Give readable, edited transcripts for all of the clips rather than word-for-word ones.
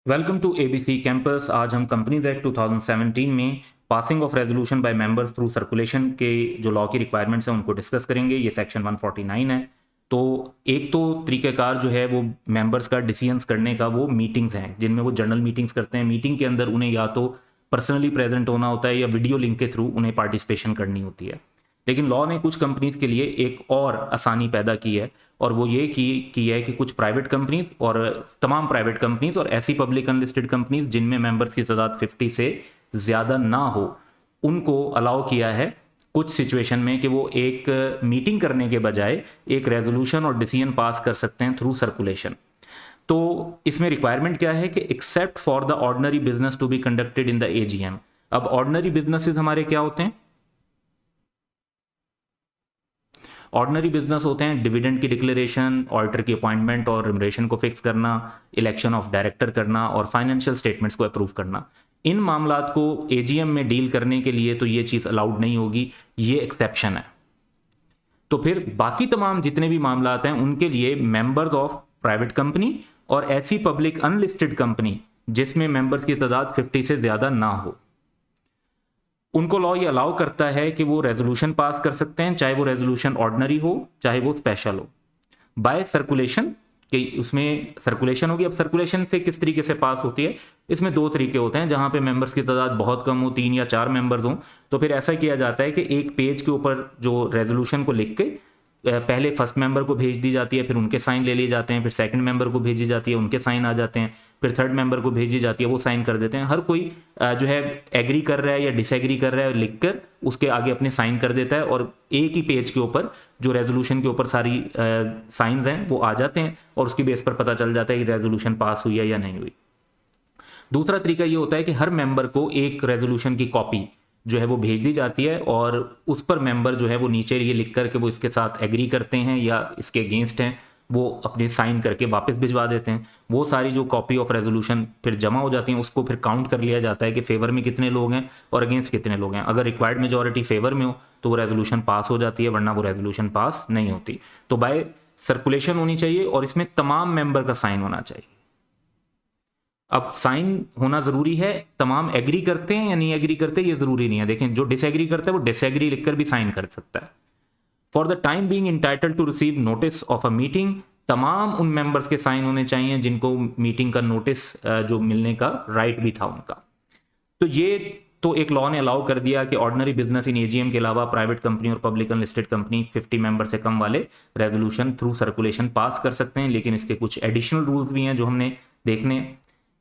Welcome to ABC campus. आज हम companies act 2017 में passing of resolution bye members through circulation के जो लॉ की रिक्वायरमेंट्स हैं उनको डिस्कस करेंगे। ये सेक्शन 149 है। तो एक तो तरीक़ेकार जो है वो मेंबर्स का डिसीजंस करने का वो मीटिंग्स हैं जिनमें वो जनरल मीटिंग्स करते हैं। मीटिंग के अंदर उन्हें या तो पर्सनली प्रेजेंट होना होता है या वीडियो लिंक के थ्रू उन्हें पार्टिसिपेशन करनी होती है। लेकिन लॉ ने कुछ कंपनीज के लिए एक और आसानी पैदा की है और वो ये की है कि कुछ प्राइवेट कंपनीज और तमाम प्राइवेट कंपनीज और ऐसी पब्लिक अनलिस्टेड कंपनीज जिनमें मेंबर्स की तादाद 50 से ज़्यादा ना हो उनको अलाउ किया है कुछ सिचुएशन में कि वो एक मीटिंग करने के बजाय एक रेजोल्यूशन और डिसीजन पास कर सकते हैं थ्रू सर्कुलेशन। तो इसमें रिक्वायरमेंट क्या है कि except for the ordinary business to be conducted in the AGM. अब ऑर्डिनरी बिजनेसेस हमारे क्या होते हैं? ऑर्डिनरी बिजनेस होते हैं डिविडेंड की डिक्लेरेशन, ऑडिटर की अपॉइंटमेंट और रिमरेशन को फिक्स करना, इलेक्शन ऑफ डायरेक्टर करना और फाइनेंशियल स्टेटमेंट्स को अप्रूव करना। इन मामलात को एजीएम में डील करने के लिए तो ये चीज़ अलाउड नहीं होगी, ये एक्सेप्शन है। तो फिर बाकी तमाम जितने भी मामलात हैं उनके लिए मेंबर्स ऑफ प्राइवेट कंपनी और ऐसी पब्लिक अनलिस्टेड कंपनी जिसमें मेंबर्स की तादाद 50 से ज़्यादा ना हो उनको लॉ ये अलाउ करता है कि वो रेजोल्यूशन पास कर सकते हैं, चाहे वो रेजोल्यूशन ऑर्डिनरी हो चाहे वो स्पेशल हो, बाय सर्कुलेशन। कि उसमें सर्कुलेशन होगी। अब सर्कुलेशन से किस तरीके से पास होती है? इसमें दो तरीके होते हैं। जहां पे मेंबर्स की तादाद बहुत कम हो, 3 या 4 मेंबर्स हों, तो फिर ऐसा किया जाता है कि एक पेज के ऊपर जो रेजोल्यूशन को लिख के पहले फर्स्ट मेंबर को भेज दी जाती है, फिर उनके साइन ले लिए जाते हैं, फिर सेकंड मेंबर को भेजी जाती है, उनके साइन आ जाते हैं, फिर थर्ड मेंबर को भेजी जाती है, वो साइन कर देते हैं। हर कोई जो है एग्री कर रहा है या डिसएग्री कर रहा है लिखकर उसके आगे अपने साइन कर देता है और एक ही पेज के ऊपर जो रेजोल्यूशन के ऊपर सारी साइंस हैं वो आ जाते हैं और उसकी बेस पर पता चल जाता है कि रेजोल्यूशन पास हुई है या नहीं हुई। दूसरा तरीका ये होता है कि हर मेंबर को एक रेजोल्यूशन की कॉपी जो है वो भेज दी जाती है और उस पर मेंबर जो है वो नीचे ये लिख कर के वो इसके साथ एग्री करते हैं या इसके अगेंस्ट हैं, वो अपने साइन करके वापस भिजवा देते हैं। वो सारी जो कॉपी ऑफ रेजोल्यूशन फिर जमा हो जाती हैं, उसको फिर काउंट कर लिया जाता है कि फेवर में कितने लोग हैं और अगेंस्ट कितने लोग हैं। अगर रिक्वायर्ड मेजोरिटी फेवर में हो तो वो रेजोल्यूशन पास हो जाती है, वरना वो रेजोल्यूशन पास नहीं होती। तो बाय सर्कुलेशन होनी चाहिए और इसमें तमाम मेंबर का साइन होना चाहिए। अब साइन होना जरूरी है, तमाम एग्री करते हैं या नहीं एग्री करते ये जरूरी नहीं है। देखें, जो डिसएग्री करता है वो डिसएग्री लिखकर भी साइन कर सकता है। For the time being entitled to receive notice of a meeting, तमाम उन मेंबर्स के साइन होने चाहिए जिनको मीटिंग का नोटिस जो मिलने का राइट भी था उनका। तो ये तो एक लॉ ने अलाउ कर दिया कि ऑर्डिनरी बिजनेस इन एजीएम के अलावा प्राइवेट कंपनी और पब्लिक अनलिस्टेड कंपनी 50 मेंबर से कम वाले रेजोल्यूशन थ्रू सर्कुलेशन पास कर सकते हैं। लेकिन इसके कुछ एडिशनल रूल्स भी हैं जो हमने देखने।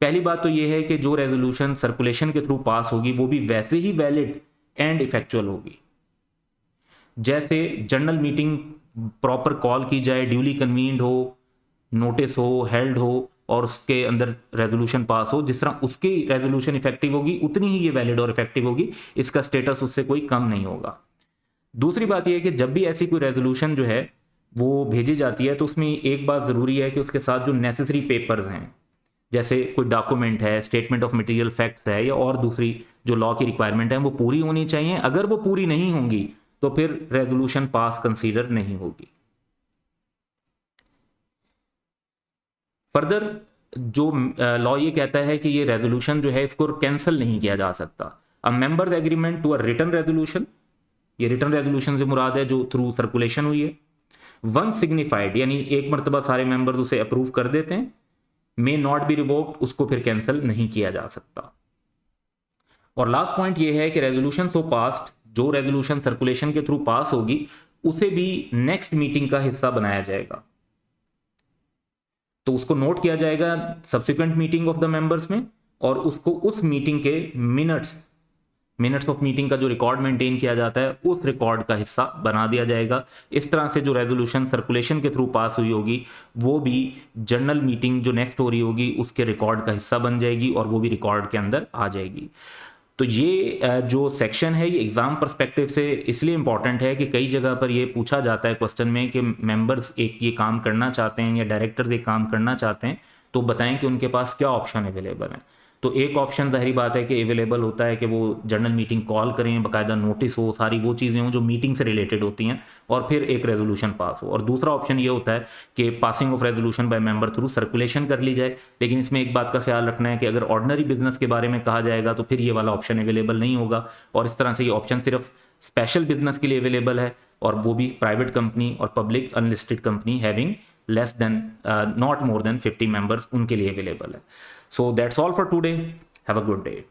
पहली बात तो ये है कि जो रेजोल्यूशन सर्कुलेशन के थ्रू पास होगी वो भी वैसे ही वैलिड एंड इफेक्चुअल होगी जैसे जनरल मीटिंग प्रॉपर कॉल की जाए, ड्यूली कन्वीन्ड हो, नोटिस हो, हेल्ड हो और उसके अंदर रेजोल्यूशन पास हो। जिस तरह उसकी रेजोल्यूशन इफेक्टिव होगी उतनी ही ये वैलिड और इफेक्टिव होगी, इसका स्टेटस उससे कोई कम नहीं होगा। दूसरी बात यह है कि जब भी ऐसी कोई रेजोल्यूशन जो है वो भेजी जाती है तो उसमें एक बात ज़रूरी है कि उसके साथ जो नेसेसरी पेपर्स हैं, जैसे कोई डॉक्यूमेंट है, स्टेटमेंट ऑफ मटेरियल फैक्ट्स है या और दूसरी जो लॉ की रिक्वायरमेंट है वो पूरी होनी चाहिए। अगर वो पूरी नहीं होंगी तो फिर रेजोल्यूशन पास कंसीडर नहीं होगी। फर्दर जो लॉ ये कहता है कि ये रेजोल्यूशन जो है इसको कैंसिल नहीं किया जा सकता। A members agreement to a written resolution, ये रिटन रेजोल्यूशन से मुराद है जो थ्रू सर्कुलेशन हुई है। वन सिग्निफाइड यानी एक मरतबा सारे मेंबर्स उसे अप्रूव कर देते हैं, मे नॉट बी रिवोक्ड, उसको फिर कैंसिल नहीं किया जा सकता। और लास्ट पॉइंट ये है कि रेजोल्यूशन सो पास्ड, जो रेजोल्यूशन सर्कुलेशन के थ्रू पास होगी उसे भी नेक्स्ट मीटिंग का हिस्सा बनाया जाएगा। तो उसको नोट किया जाएगा subsequent meeting of the members में और उसको उस मीटिंग के मिनट्स ऑफ मीटिंग का जो रिकॉर्ड मेंटेन किया जाता है उस रिकॉर्ड का हिस्सा बना दिया जाएगा। इस तरह से जो रेजोल्यूशन सर्कुलेशन के थ्रू पास हुई होगी वो भी जनरल मीटिंग जो नेक्स्ट हो रही होगी उसके रिकॉर्ड का हिस्सा बन जाएगी और वो भी रिकॉर्ड के अंदर आ जाएगी। तो ये जो सेक्शन है ये एग्जाम पर्सपेक्टिव से इसलिए इंपॉर्टेंट है कि कई जगह पर ये पूछा जाता है क्वेश्चन में कि मेंबर्स एक ये काम करना चाहते हैं या डायरेक्टर्स एक काम करना चाहते हैं तो बताएं कि उनके पास क्या ऑप्शन अवेलेबल है। तो एक ऑप्शन ज़ाहिर बात है कि अवेलेबल होता है कि वो जनरल मीटिंग कॉल करें, बाकायदा नोटिस हो, सारी वो चीज़ें हों जो मीटिंग से रिलेटेड होती हैं, और फिर एक रेजोल्यूशन पास हो। और दूसरा ऑप्शन ये होता है कि passing of resolution by member through circulation कर ली जाए। लेकिन इसमें एक बात का ख्याल रखना है कि अगर ऑर्डिनरी बिजनेस के बारे में कहा जाएगा तो फिर ये वाला ऑप्शन अवेलेबल नहीं होगा, और इस तरह से ये ऑप्शन सिर्फ स्पेशल बिजनेस के लिए अवेलेबल है, और वो भी प्राइवेट कंपनी और public unlisted company having less than not more than 50 members, उनके लिए अवेलेबल है। So that's all for today, have a good day.